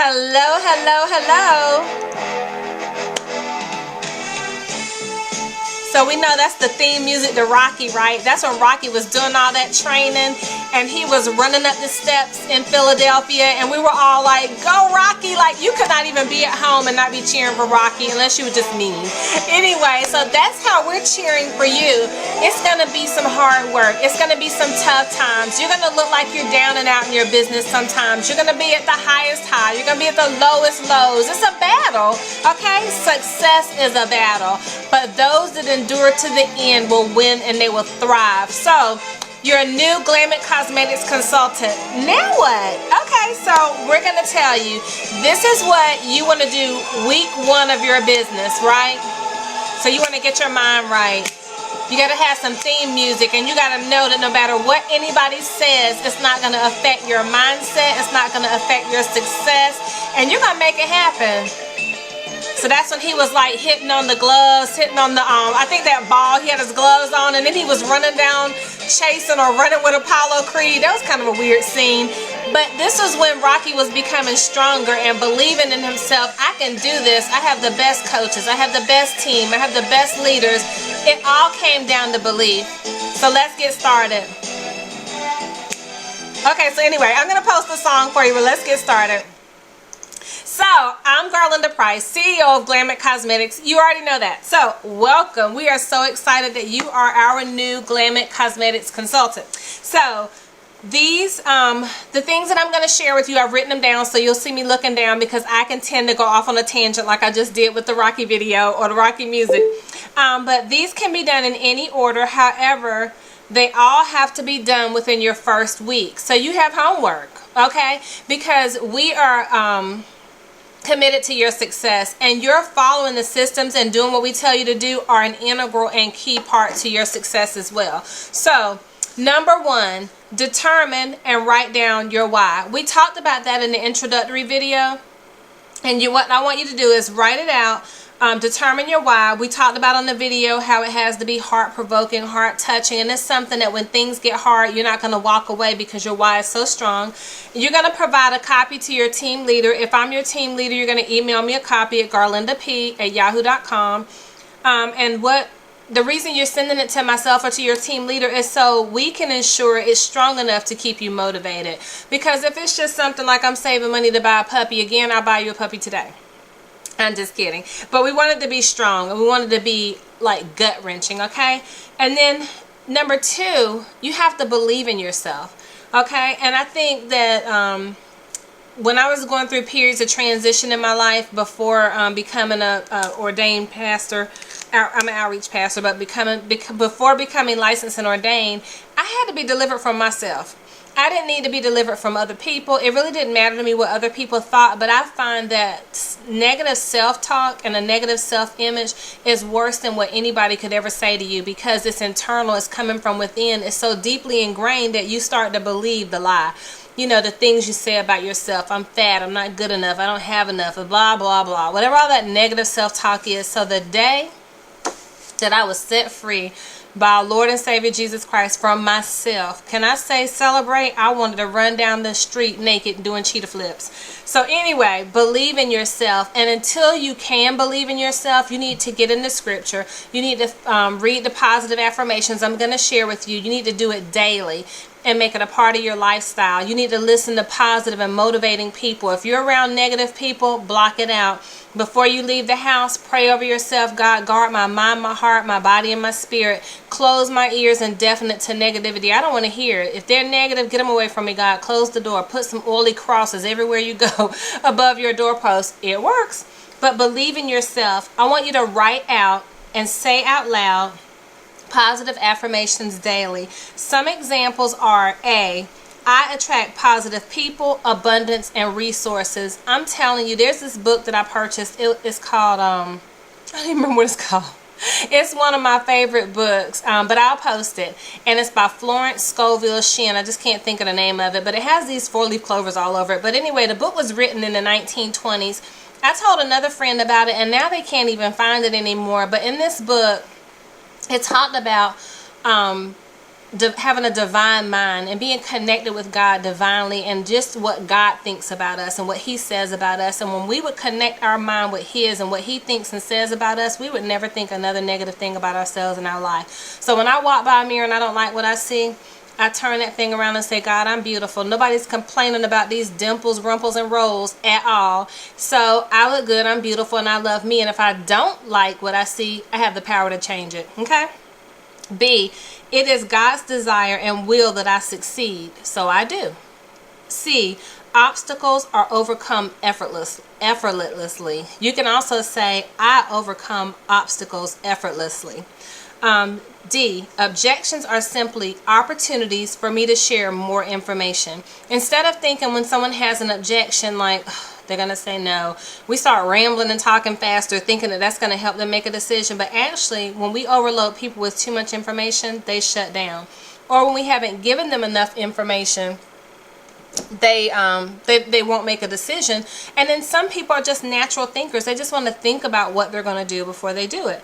Hello, hello, hello. So we know that's the theme music to Rocky, right? That's when Rocky was doing all that training and he was running up the steps in Philadelphia and we were all like, go Rocky! Like you could not even be at home and not be cheering for Rocky unless you were just mean. Anyway, so that's how we're cheering for you. It's gonna be some hard work. It's gonna be some tough times. You're gonna look like you're down and out in your business sometimes. You're gonna be at the highest high. You're gonna be at the lowest lows. It's a battle, okay? Success is a battle. But those that endure to the end will win and they will thrive. So you're a new Glam Cosmetics consultant. Now what? Okay, so we're gonna tell you this is what you want to do week 1 of your business, right? So you want to get your mind right. You got to have some theme music, and you got to know that no matter what anybody says, it's not going to affect your mindset, it's not going to affect your success, and you're going to make it happen. So that's when he was like hitting on the gloves, hitting on the, I think that ball, he had his gloves on, and then he was running down, chasing or running with Apollo Creed. That was kind of a weird scene. But this was when Rocky was becoming stronger and believing in himself. I can do this. I have the best coaches. I have the best team. I have the best leaders. It all came down to belief. So let's get started. Okay, so anyway, I'm going to post a song for you, but let's get started. So, I'm Garlinda Price, CEO of Glam Cosmetics. You already know that. So, welcome. We are so excited that you are our new Glam Cosmetics consultant. So, these, the things that I'm going to share with you, I've written them down so you'll see me looking down because I can tend to go off on a tangent like I just did with the Rocky video or the Rocky music. But these can be done in any order. However, they all have to be done within your first week. So, you have homework, okay? Because we are committed to your success, and you're following the systems and doing what we tell you to do are an integral and key part to your success as well. So number 1, determine and write down your why. We talked about that in the introductory video, and what I want you to do is write it out. Determine your why. We talked about on the video how it has to be heart-provoking, heart-touching, and it's something that when things get hard, you're not going to walk away because your why is so strong. You're going to provide a copy to your team leader. If I'm your team leader, you're going to email me a copy at garlindap@yahoo.com. And the reason you're sending it to myself or to your team leader is so we can ensure it's strong enough to keep you motivated. Because if it's just something like I'm saving money to buy a puppy, again, I'll buy you a puppy today. I'm just kidding. But we want it to be strong, and we want it to be like gut-wrenching, okay? And then number 2, you have to believe in yourself, okay? And I think that when I was going through periods of transition in my life before becoming a ordained pastor, I'm an outreach pastor, but before becoming licensed and ordained, I had to be delivered from myself. I didn't need to be delivered from other people. It really didn't matter to me what other people thought, but I find that negative self-talk and a negative self-image is worse than what anybody could ever say to you because it's internal, it's coming from within, it's so deeply ingrained that you start to believe the lie. You know, the things you say about yourself. I'm fat, I'm not good enough, I don't have enough, blah, blah, blah. Whatever all that negative self-talk is. So the day that I was set free by our Lord and Savior Jesus Christ from myself, can I say celebrate? I wanted to run down the street naked doing cheetah flips. So anyway, believe in yourself, and until you can believe in yourself, you need to get into scripture. You need to read the positive affirmations I'm going to share with you. You need to do it daily and make it a part of your lifestyle. You need to listen to positive and motivating people. If you're around negative people, block it out. Before you leave the house, pray over yourself. God, guard my mind, my heart, my body, and my spirit. Close my ears and deafen it to negativity. I don't want to hear it. If they're negative, get them away from me, God. Close the door. Put some oily crosses everywhere you go above your doorpost. It works. But believe in yourself. I want you to write out and say out loud positive affirmations daily. Some examples are A, I attract positive people, abundance, and resources. I'm telling you, there's this book that I purchased. It's called, I don't even remember what it's called. It's one of my favorite books, but I'll post it. And it's by Florence Scovel Shinn. I just can't think of the name of it, but it has these 4-leaf clovers all over it. But anyway, the book was written in the 1920s. I told another friend about it, and now they can't even find it anymore. But in this book, it talked about having a divine mind and being connected with God divinely, and just what God thinks about us and what he says about us. And when we would connect our mind with his and what he thinks and says about us, we would never think another negative thing about ourselves in our life. So when I walk by a mirror and I don't like what I see, I turn that thing around and say, God, I'm beautiful. Nobody's complaining about these dimples, rumples, and rolls at all. So I look good, I'm beautiful, and I love me. And if I don't like what I see, I have the power to change it. Okay? B, it is God's desire and will that I succeed, so I do. C, obstacles are overcome effortlessly. You can also say, I overcome obstacles effortlessly. D, objections are simply opportunities for me to share more information. Instead of thinking when someone has an objection like, they're going to say no, we start rambling and talking faster, thinking that that's going to help them make a decision. But actually, when we overload people with too much information, they shut down. Or when we haven't given them enough information, they won't make a decision. And then some people are just natural thinkers. They just want to think about what they're going to do before they do it.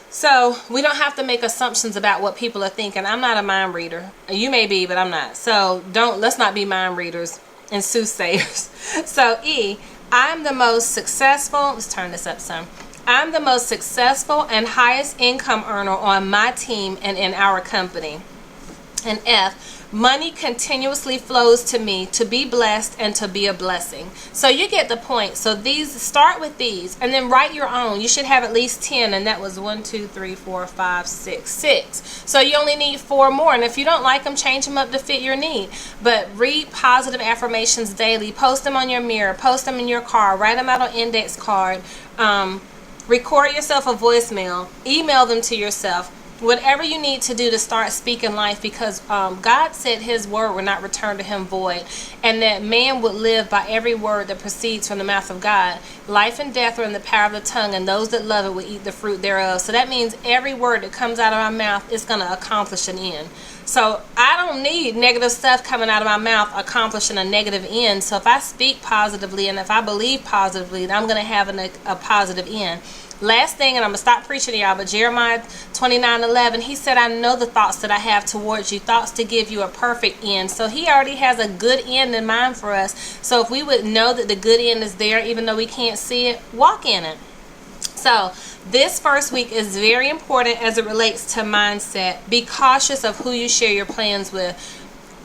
So we don't have to make assumptions about what people are thinking. I'm not a mind reader. You may be, but I'm not. So let's not be mind readers and soothsayers. So E, I'm the most successful, let's turn this up some. I'm the most successful and highest income earner on my team and in our company. And F, money continuously flows to me to be blessed and to be a blessing. So you get the point. So start with these and then write your own. You should have at least 10, and that was 1, 2, 3, 4, 5, 6. So you only need 4 more, and if you don't like them, change them up to fit your need. But read positive affirmations daily. Post them on your mirror. Post them in your car. Write them out on index card. Record yourself a voicemail. Email them to yourself. Whatever you need to do to start speaking life, because God said his word would not return to him void, and that man would live by every word that proceeds from the mouth of God. Life and death are in the power of the tongue, and those that love it will eat the fruit thereof. So that means every word that comes out of our mouth is going to accomplish an end. So I don't need negative stuff coming out of my mouth accomplishing a negative end. So if I speak positively and if I believe positively, then I'm going to have a positive end. Last thing, and I'm going to stop preaching to y'all, but Jeremiah 29:11, he said, I know the thoughts that I have towards you, thoughts to give you a perfect end. So he already has a good end in mind for us. So if we would know that the good end is there, even though we can't see it, walk in it. So this first week is very important as it relates to mindset. Be cautious of who you share your plans with.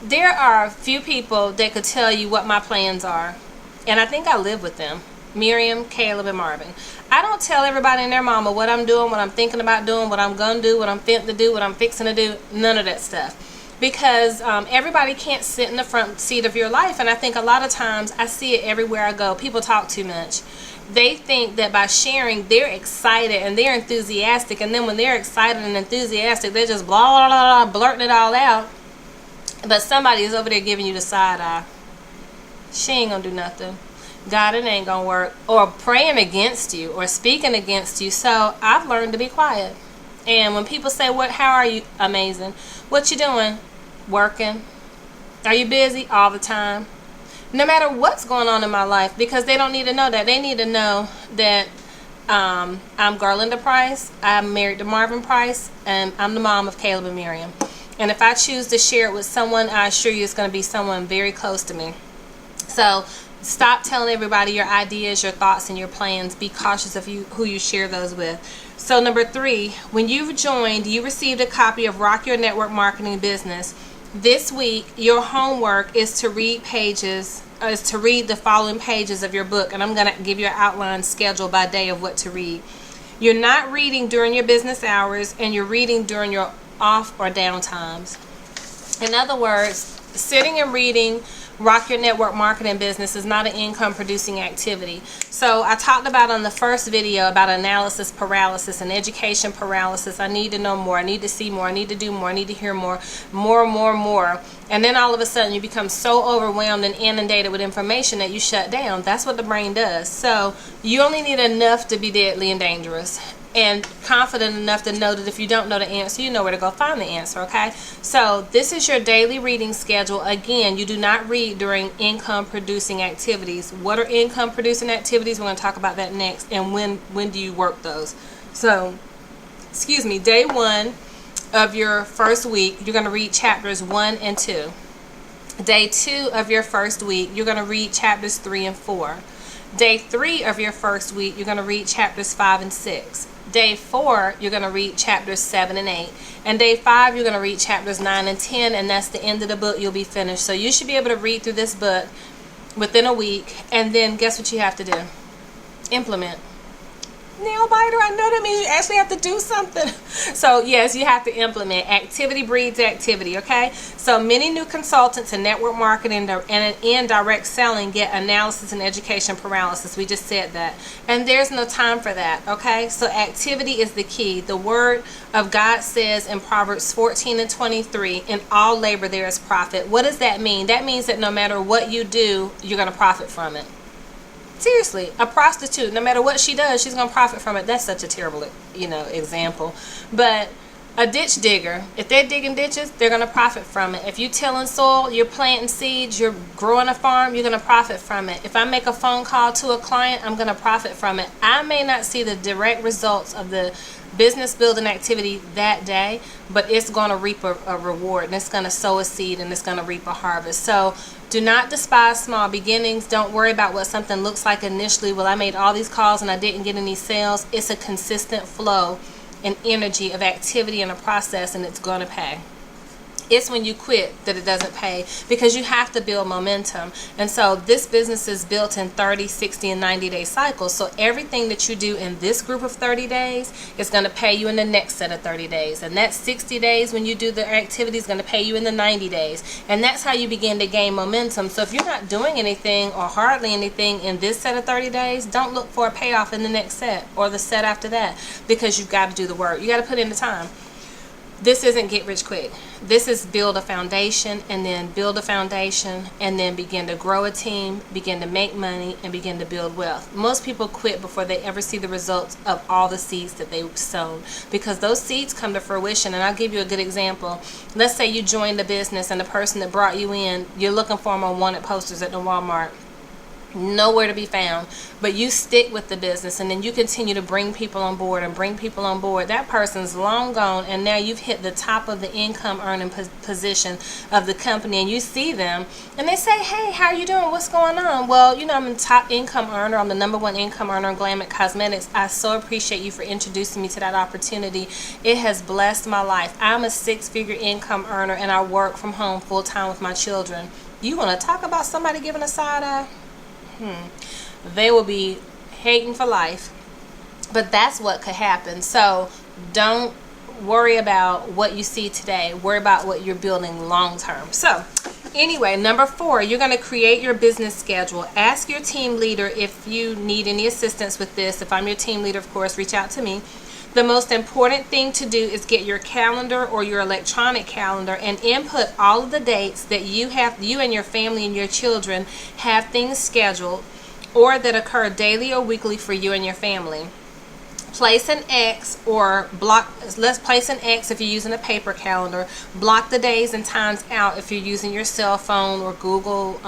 There are a few people that could tell you what my plans are, and I think I live with them. Miriam, Caleb, and Marvin. I don't tell everybody and their mama what I'm doing, what I'm thinking about doing, what I'm going to do, what I'm fixing to do, what I'm fixing to do. None of that stuff. Because everybody can't sit in the front seat of your life. And I think a lot of times I see it everywhere I go. People talk too much. They think that by sharing, they're excited and they're enthusiastic. And then when they're excited and enthusiastic, they're just blah, blah, blah, blah, blurting it all out. But somebody is over there giving you the side eye. She ain't going to do nothing. God, it ain't gonna work, or praying against you or speaking against you. So I've learned to be quiet. And when people say, "What? How are you?" Amazing. What you doing? Working. Are you busy? All the time. No matter what's going on in my life, because they don't need to know that. They need to know that I'm Garlinda Price. I'm married to Marvin Price, and I'm the mom of Caleb and Miriam. And if I choose to share it with someone, I assure you it's going to be someone very close to me. So stop telling everybody your ideas, your thoughts, and your plans. Be cautious of who you share those with. So number 3, when you've joined, you received a copy of Rock Your Network Marketing Business. This week, your homework is to read the following pages of your book, and I'm going to give you an outline schedule by day of what to read. You're not reading during your business hours, and you're reading during your off or down times. In other words, sitting and reading Rock Your Network Marketing Business is not an income producing activity. So I talked about on the first video about analysis paralysis and education paralysis. I need to know more. I need to see more. I need to do more. I need to hear more. More. And then all of a sudden you become so overwhelmed and inundated with information that you shut down. That's what the brain does. So you only need enough to be deadly and dangerous, and confident enough to know that if you don't know the answer, you know where to go find the answer, okay? So this is your daily reading schedule. Again, you do not read during income producing activities. What are income producing activities? We're going to talk about that next. And when do you work those? So, day 1, of your first week, you're going to read chapters 1 and 2. Day 2 of your first week, you're going to read chapters 3 and 4. Day 3 of your first week, you're going to read chapters 5 and 6. Day 4, you're going to read chapters 7 and 8. And day 5, you're going to read chapters 9 and 10, and that's the end of the book. You'll be finished. So you should be able to read through this book within a week, and then guess what you have to do? Implement. Nail biter, I know that means you actually have to do something. So yes, you have to implement. Activity breeds activity, okay? So many new consultants in network marketing and in direct selling get analysis and education paralysis. We just said that. And there's no time for that, okay? So activity is the key. The word of God says in Proverbs 14 and 23, in all labor there is profit. What does that mean? That means that no matter what you do, you're going to profit from it. Seriously, a prostitute, no matter what she does, she's going to profit from it. That's such a terrible, example. But a ditch digger, if they're digging ditches, they're going to profit from it. If you're tilling soil, you're planting seeds, you're growing a farm, you're going to profit from it. If I make a phone call to a client, I'm going to profit from it. I may not see the direct results of the business building activity that day, but it's going to reap a reward, and it's going to sow a seed, and it's going to reap a harvest. So do not despise small beginnings. Don't worry about what something looks like initially. Well, I made all these calls and I didn't get any sales. It's a consistent flow and energy of activity and a process, and it's going to pay. It's when you quit that it doesn't pay, because you have to build momentum. And so this business is built in 30, 60, and 90-day cycles. So everything that you do in this group of 30 days is going to pay you in the next set of 30 days. And that 60 days when you do the activity is going to pay you in the 90 days. And that's how you begin to gain momentum. So if you're not doing anything or hardly anything in this set of 30 days, don't look for a payoff in the next set or the set after that, because you've got to do the work. You got to put in the time. This isn't get rich quick. This is build a foundation, and then build a foundation, and then begin to grow a team, begin to make money, and begin to build wealth. Most people quit before they ever see the results of all the seeds that they've sown, because those seeds come to fruition. And I'll give you a good example. Let's say you joined the business, and the person that brought you in, you're looking for them on wanted posters at the Walmart. Nowhere to be found, but you stick with the business, and then you continue to bring people on board and bring people on board. That person's long gone, and now you've hit the top of the income earning position of the company, and you see them and they say, hey, how are you doing? What's going on? Well, I'm a top income earner. I'm the #1 income earner in Glam Cosmetics. I so appreciate you for introducing me to that opportunity. It has blessed my life. I'm a 6-figure income earner, and I work from home full time with my children. You want to talk about somebody giving a side eye? They will be hating for life. But that's what could happen. So don't worry about what you see today. Worry about what you're building long term. So anyway, number 4, you're going to create your business schedule. Ask your team leader if you need any assistance with this. If I'm your team leader, of course, reach out to me. The most important thing to do is get your calendar or your electronic calendar and input all of the dates that you and your family and your children have things scheduled or that occur daily or weekly for you and your family. Place an X or block. Let's place an X if you're using a paper calendar. Block the days and times out if you're using your cell phone or Google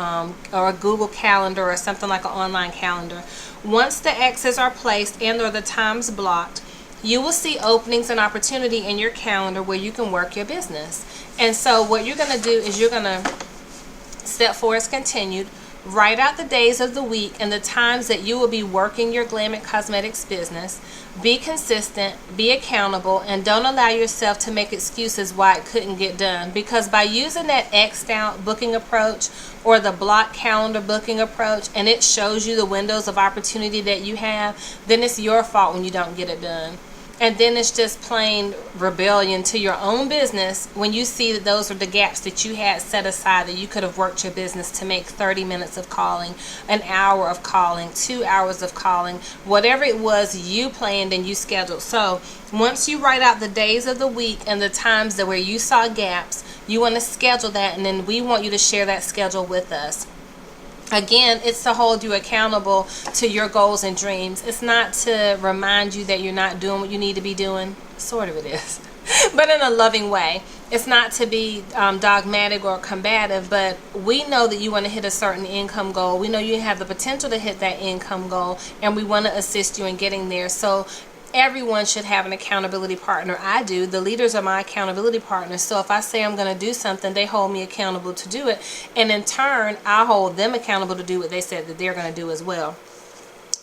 or a Google Calendar or something like an online calendar. Once the X's are placed and or the times blocked, you will see openings and opportunity in your calendar where you can work your business. And so what you're going to do is you're going to, step 4 is continued, write out the days of the week and the times that you will be working your Glam Cosmetics business. Be consistent, be accountable, and don't allow yourself to make excuses why it couldn't get done. Because by using that X'd out booking approach or the block calendar booking approach, and it shows you the windows of opportunity that you have, then it's your fault when you don't get it done. And then it's just plain rebellion to your own business when you see that those are the gaps that you had set aside, that you could have worked your business to make 30 minutes of calling, an hour of calling, 2 hours of calling, whatever it was you planned and you scheduled. So once you write out the days of the week and the times that where you saw gaps, you want to schedule that, and then we want you to share that schedule with us. Again, it's to hold you accountable to your goals and dreams. It's not to remind you that you're not doing what you need to be doing. Sort of it is, but in a loving way. It's not to be dogmatic or combative, but we know that you want to hit a certain income goal. We know you have the potential to hit that income goal, and we want to assist you in getting there. So everyone should have an accountability partner. I do. The leaders are my accountability partners. So if I say I'm going to do something, they hold me accountable to do it. And in turn, I hold them accountable to do what they said that they're going to do as well.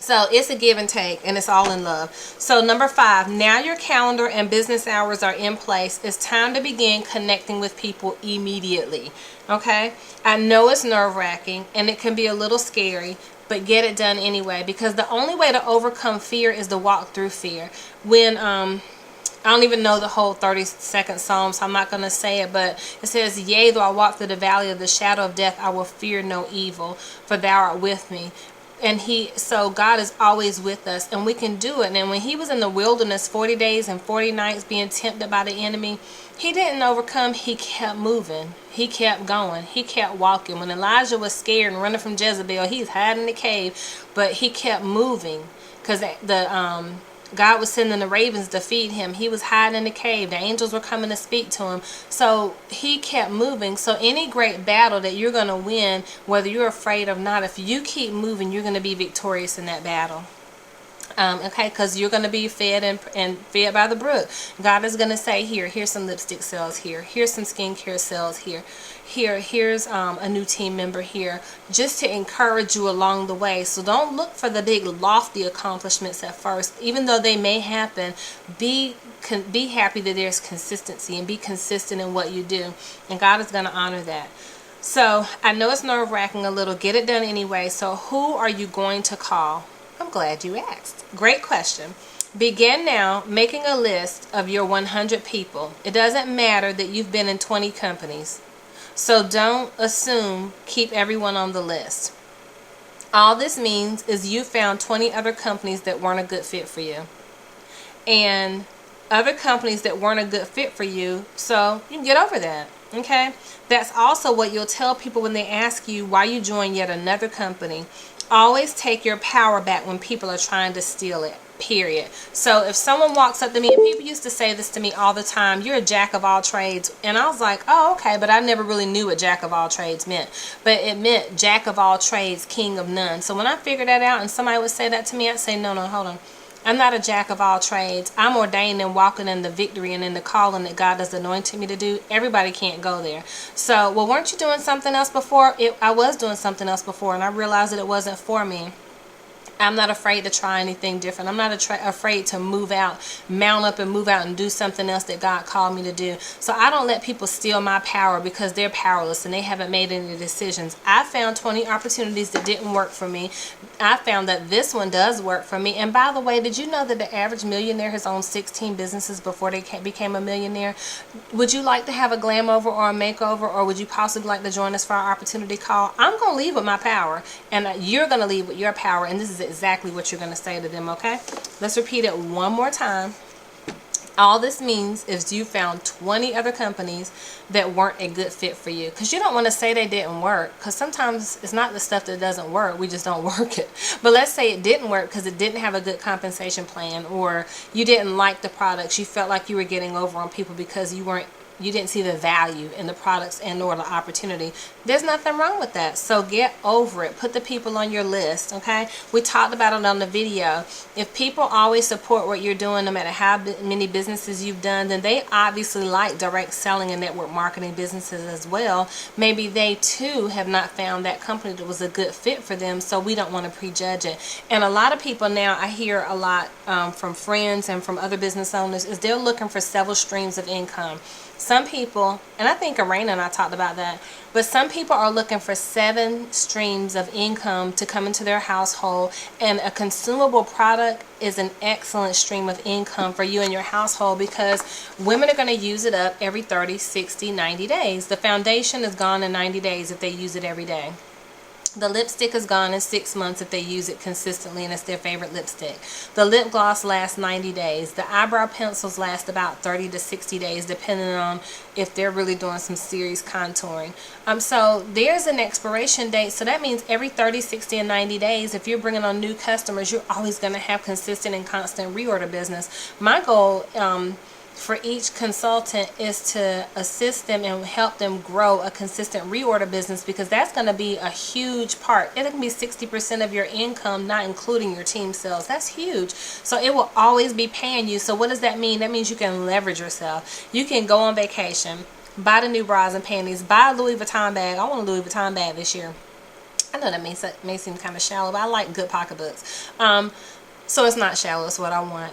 So it's a give and take, and it's all in love. So number 5, now your calendar and business hours are in place. It's time to begin connecting with people immediately. Okay? I know it's nerve-wracking and it can be a little scary, but get it done anyway, because the only way to overcome fear is to walk through fear. When I don't even know the whole 30-second psalm, so I'm not going to say it, but it says, yea, though I walk through the valley of the shadow of death, I will fear no evil, for thou art with me. And so God is always with us, and we can do it. And when he was in the wilderness 40 days and 40 nights being tempted by the enemy, he didn't overcome. He kept moving. He kept going. He kept walking. When Elijah was scared and running from Jezebel, he's hiding in the cave, but he kept moving because God was sending the ravens to feed him. He was hiding in the cave. The angels were coming to speak to him. So he kept moving. So any great battle that you're going to win, whether you're afraid or not, if you keep moving, you're going to be victorious in that battle. Okay, because you're going to be fed and fed by the brook. God is going to say, here's some lipstick sales here. Here's some skincare sales here. Here's a new team member here, just to encourage you along the way. So don't look for the big lofty accomplishments at first, even though they may happen. Be happy that there's consistency, and be consistent in what you do, and God is going to honor that. So I know it's nerve-wracking a little. Get it done anyway. So who are you going to call? I'm glad you asked. Great question. Begin now making a list of your 100 people. It doesn't matter that you've been in 20 companies. So don't assume keep everyone on the list. All this means is you found 20 other companies that weren't a good fit for you. And other companies that weren't a good fit for you, so you can get over that. Okay? That's also what you'll tell people when they ask you why you joined yet another company. Always take your power back when people are trying to steal it, period. So if someone walks up to me, and people used to say this to me all the time, you're a jack of all trades. And I was like, oh, okay, but I never really knew what jack of all trades meant. But it meant jack of all trades, king of none. So when I figured that out and somebody would say that to me, I'd say, no, hold on. I'm not a jack of all trades. I'm ordained and walking in the victory and in the calling that God has anointed me to do. Everybody can't go there. So, well, weren't you doing something else before? I was doing something else before, and I realized that it wasn't for me. I'm not afraid to try anything different. I'm not afraid to move out, mount up and move out and do something else that God called me to do. So I don't let people steal my power because they're powerless and they haven't made any decisions. I found 20 opportunities that didn't work for me. I found that this one does work for me. And by the way, did you know that the average millionaire has owned 16 businesses before they became a millionaire? Would you like to have a glam over or a makeover, or would you possibly like to join us for our opportunity call? I'm going to leave with my power, and you're going to leave with your power, and this is exactly what you're going to say to them, okay? Let's repeat it one more time. All this means is you found 20 other companies that weren't a good fit for you. Because you don't want to say they didn't work, because sometimes it's not the stuff that doesn't work, we just don't work it. But let's say it didn't work because it didn't have a good compensation plan, or you didn't like the products. You felt like you were getting over on people because you didn't see the value in the products and or the opportunity. There's nothing wrong with that. So get over it. Put the people on your list, okay? We talked about it on the video. If people always support what you're doing, no matter how many businesses you've done, then they obviously like direct selling and network marketing businesses as well. Maybe they too have not found that company that was a good fit for them, so we don't want to prejudge it. And a lot of people now, I hear a lot from friends and from other business owners, is they're looking for several streams of income. Some people, and I think Arena and I talked about that, but some people are looking for 7 streams of income to come into their household, and a consumable product is an excellent stream of income for you and your household, because women are going to use it up every 30, 60, 90 days. The foundation is gone in 90 days if they use it every day. The lipstick is gone in 6 months if they use it consistently and it's their favorite lipstick. The lip gloss lasts 90 days. The eyebrow pencils last about 30 to 60 days depending on if they're really doing some serious contouring. So there's an expiration date. So that means every 30, 60, and 90 days, if you're bringing on new customers, you're always going to have consistent and constant reorder business. My goal for each consultant is to assist them and help them grow a consistent reorder business, because that's going to be a huge part. It can be 60% of your income, not including your team sales. That's huge. So it will always be paying you. So what does that mean? That means you can leverage yourself. You can go on vacation, buy the new bras and panties, buy a Louis Vuitton bag. I want a Louis Vuitton bag this year. I know that may seem kind of shallow, but I like good pocketbooks. So it's not shallow, it's what I want.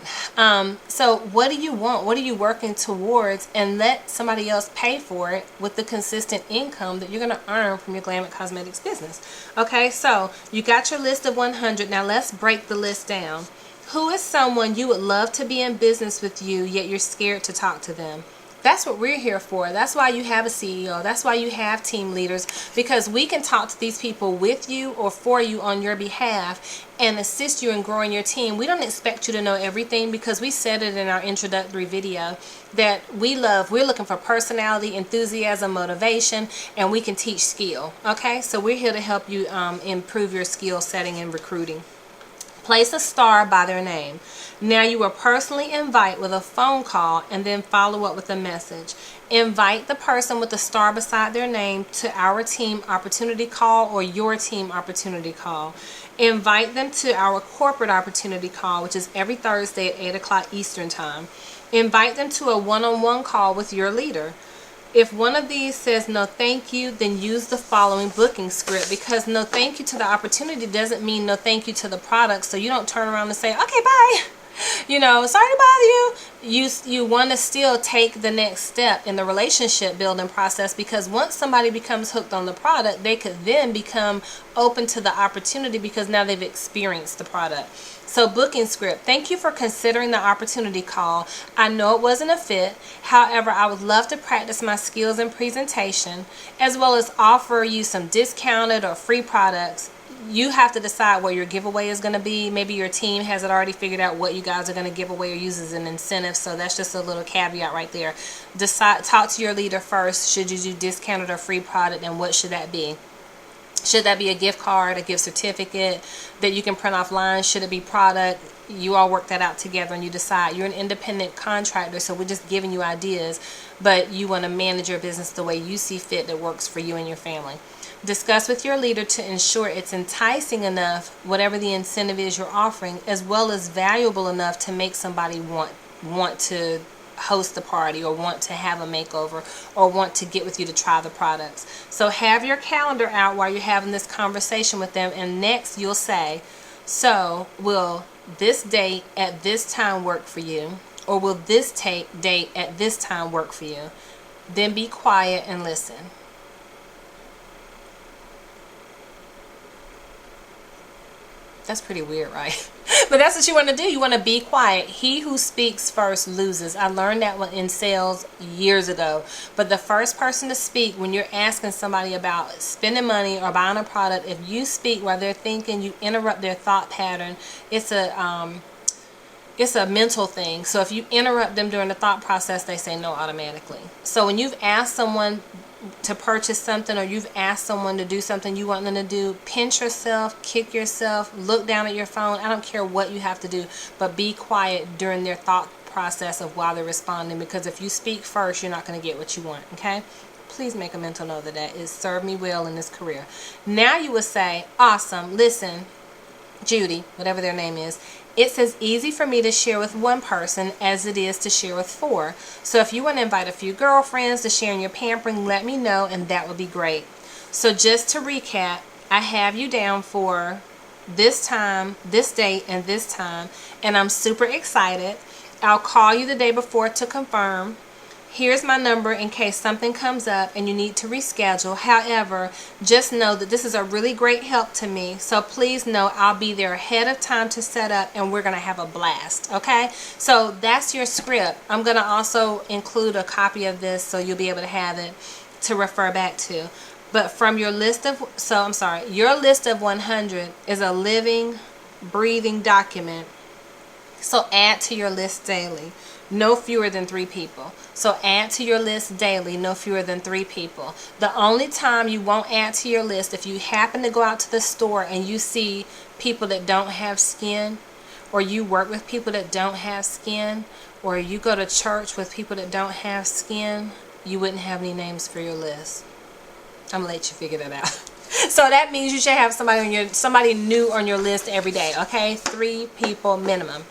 So what do you want? What are you working towards? And let somebody else pay for it with the consistent income that you're going to earn from your Glam Cosmetics business. Okay, so you got your list of 100. Now let's break the list down. Who is someone you would love to be in business with you, yet you're scared to talk to them? That's what we're here for. That's why you have a CEO. That's why you have team leaders, because we can talk to these people with you or for you on your behalf and assist you in growing your team. We don't expect you to know everything, because we said it in our introductory video that we're looking for personality, enthusiasm, motivation, and we can teach skill. Okay, so we're here to help you improve your skill setting and recruiting. Place a star by their name. Now you will personally invite with a phone call and then follow up with a message. Invite the person with the star beside their name to our team opportunity call or your team opportunity call. Invite them to our corporate opportunity call, which is every Thursday at 8 o'clock Eastern Time. Invite them to a one-on-one call with your leader. If one of these says no thank you, then use the following booking script, because no thank you to the opportunity doesn't mean no thank you to the product. So you don't turn around and say, okay, bye. You know, sorry to bother you. You want to still take the next step in the relationship building process, because once somebody becomes hooked on the product, they could then become open to the opportunity because now they've experienced the product. So booking script. Thank you for considering the opportunity call. I know it wasn't a fit. However, I would love to practice my skills in presentation, as well as offer you some discounted or free products. You have to decide what your giveaway is going to be. Maybe your team has it already figured out what you guys are going to give away or use as an incentive. So that's just a little caveat right there. Talk to your leader first. Should you do discounted or free product, and what should that be? Should that be a gift card, a gift certificate that you can print offline? Should it be product? You all work that out together and you decide. You're an independent contractor, so we're just giving you ideas, but you want to manage your business the way you see fit that works for you and your family. Discuss with your leader to ensure it's enticing enough, whatever the incentive is you're offering, as well as valuable enough to make somebody want to host the party or want to have a makeover or want to get with you to try the products. So have your calendar out while you're having this conversation with them, and next you'll say, so will this date at this time work for you, or will this date at this time work for you? Then be quiet and listen. That's pretty weird, right? But that's what you want to do. You want to be quiet. He who speaks first loses. I learned that one in sales years ago. But the first person to speak when you're asking somebody about spending money or buying a product, if you speak while they're thinking, you interrupt their thought pattern. It's a mental thing. So if you interrupt them during the thought process, they say no automatically. So when you've asked someone to purchase something, or you've asked someone to do something you want them to do, pinch yourself, kick yourself, look down at your phone. I don't care what you have to do, but be quiet during their thought process of while they're responding, because if you speak first, you're not going to get what you want. Okay, please make a mental note of that. It served me well in this career. Now you would say, awesome, listen, Judy, whatever their name is, it's as easy for me to share with one person as it is to share with 4. So if you want to invite a few girlfriends to share in your pampering, let me know, and that would be great. So just to recap, I have you down for this time, this date, and this time, and I'm super excited. I'll call you the day before to confirm. Here's my number in case something comes up and you need to reschedule. However, just know that this is a really great help to me. So please know I'll be there ahead of time to set up, and we're going to have a blast. Okay? So that's your script. I'm going to also include a copy of this so you'll be able to have it to refer back to. But from your list of, your list of 100 is a living, breathing document. So add to your list daily. No fewer than 3 people. So add to your list daily, no fewer than 3 people. The only time you won't add to your list, if you happen to go out to the store and you see people that don't have skin, or you work with people that don't have skin, or you go to church with people that don't have skin, you wouldn't have any names for your list. I'm gonna let you figure that out. So that means you should have somebody new on your list every day, okay? 3 people minimum.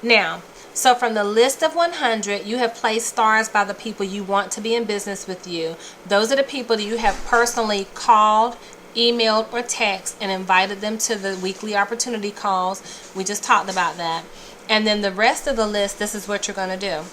Now, so from the list of 100, you have placed stars by the people you want to be in business with you. Those are the people that you have personally called, emailed, or text and invited them to the weekly opportunity calls. We just talked about that. And then the rest of the list, this is what you're going to do.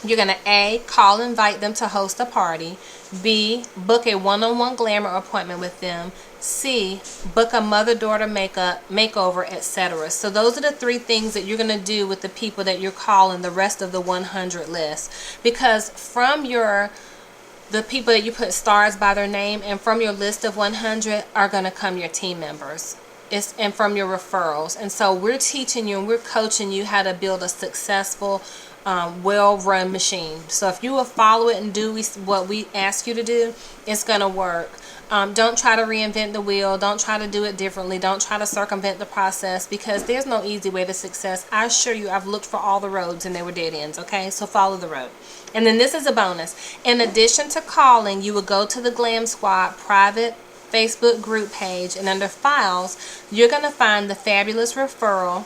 You're going to A, call and invite them to host a party. B, book a one-on-one glamour appointment with them. C, book a mother-daughter makeover, etc. So those are the 3 things that you're going to do with the people that you're calling the rest of the 100 list. Because from the people that you put stars by their name and from your list of 100 are going to come your team members. And from your referrals. And so we're teaching you and we're coaching you how to build a successful well-run machine. So if you will follow it and do what we ask you to do, it's going to work. Don't try to reinvent the wheel. Don't try to do it differently. Don't try to circumvent the process, because there's no easy way to success. I assure you, I've looked for all the roads and they were dead ends, okay? So follow the road. And then this is a bonus. In addition to calling, you would go to the Glam Squad private Facebook group page, and under files, you're going to find the fabulous referral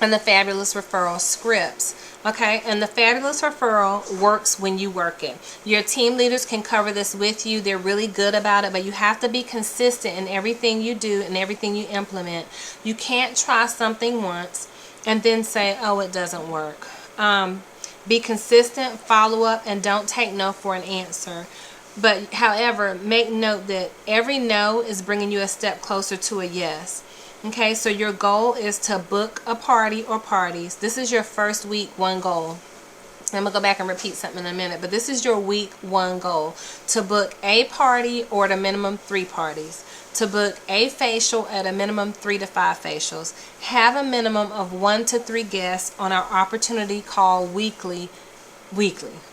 and the fabulous referral scripts. Okay, and the fabulous referral works when you work it. Your team leaders can cover this with you. They're really good about it, but you have to be consistent in everything you do and everything you implement. You can't try something once and then say, oh, it doesn't work. Be consistent, follow up, and don't take no for an answer. But however, make note that every no is bringing you a step closer to a yes. Okay, so your goal is to book a party or parties. This is your first week 1 goal. I'm going to go back and repeat something in a minute, but this is your week 1 goal. To book a party or at a minimum 3 parties. To book a facial at a minimum 3 to 5 facials. Have a minimum of 1 to 3 guests on our opportunity call weekly.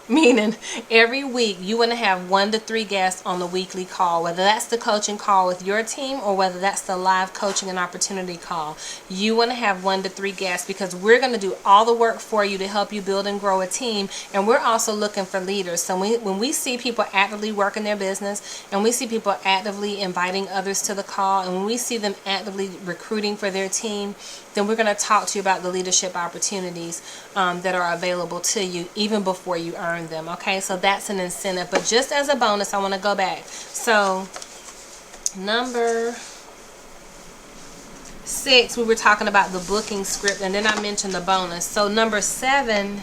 Meaning every week you want to have 1 to 3 guests on the weekly call, whether that's the coaching call with your team or whether that's the live coaching and opportunity call. You want to have 1 to 3 guests, because we're going to do all the work for you to help you build and grow a team, and we're also looking for leaders. So when we see people actively working their business, and we see people actively inviting others to the call, and when we see them actively recruiting for their team, then we're going to talk to you about the leadership opportunities that are available to you even before you earn them. Okay, so that's an incentive. But just as a bonus, I want to go back. So number 6, we were talking about the booking script, and then I mentioned the bonus. So number 7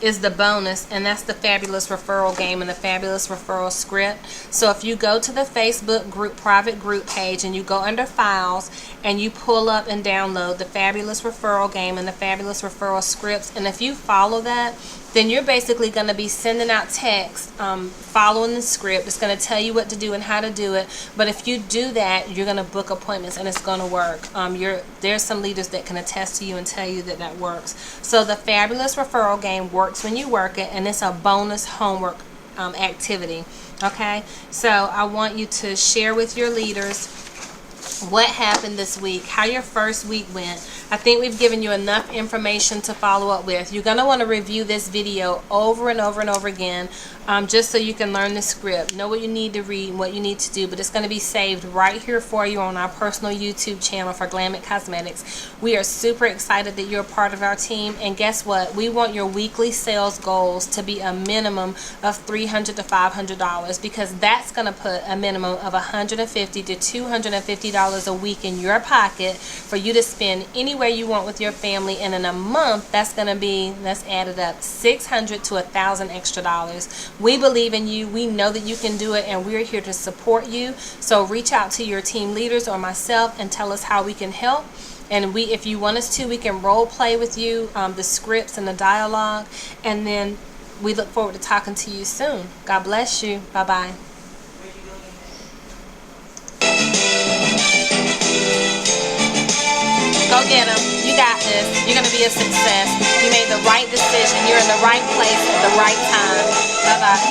is the bonus, and that's the fabulous referral game and the fabulous referral script. So if you go to the Facebook group private group page and you go under files and you pull up and download the fabulous referral game and the fabulous referral scripts, and if you follow that, then you're basically going to be sending out text following the script. It's going to tell you what to do and how to do it. But if you do that, you're going to book appointments and it's going to work. There's some leaders that can attest to you and tell you that that works. So the fabulous referral game works when you work it, and it's a bonus homework activity. Okay, so I want you to share with your leaders what happened this week, how your first week went. I think we've given you enough information to follow up with. You're going to want to review this video over and over and over again, just so you can learn the script, know what you need to read and what you need to do. But it's going to be saved right here for you on our personal YouTube channel for Glam Cosmetics. We are super excited that you're a part of our team, and guess what? We want your weekly sales goals to be a minimum of $300 to $500, because that's going to put a minimum of $150 to $250 a week in your pocket for you to spend anywhere you want with your family. And in a month, that's going to be, let's add it up, $600 to $1,000 extra dollars. We believe in you. We know that you can do it, and we're here to support you. So reach out to your team leaders or myself and tell us how we can help. And if you want us to, we can role play with you the scripts and the dialogue. And then we look forward to talking to you soon. God bless you. Bye-bye. Go get them. You got this. You're going to be a success. You made the right decision. You're in the right place at the right time. Bye-bye.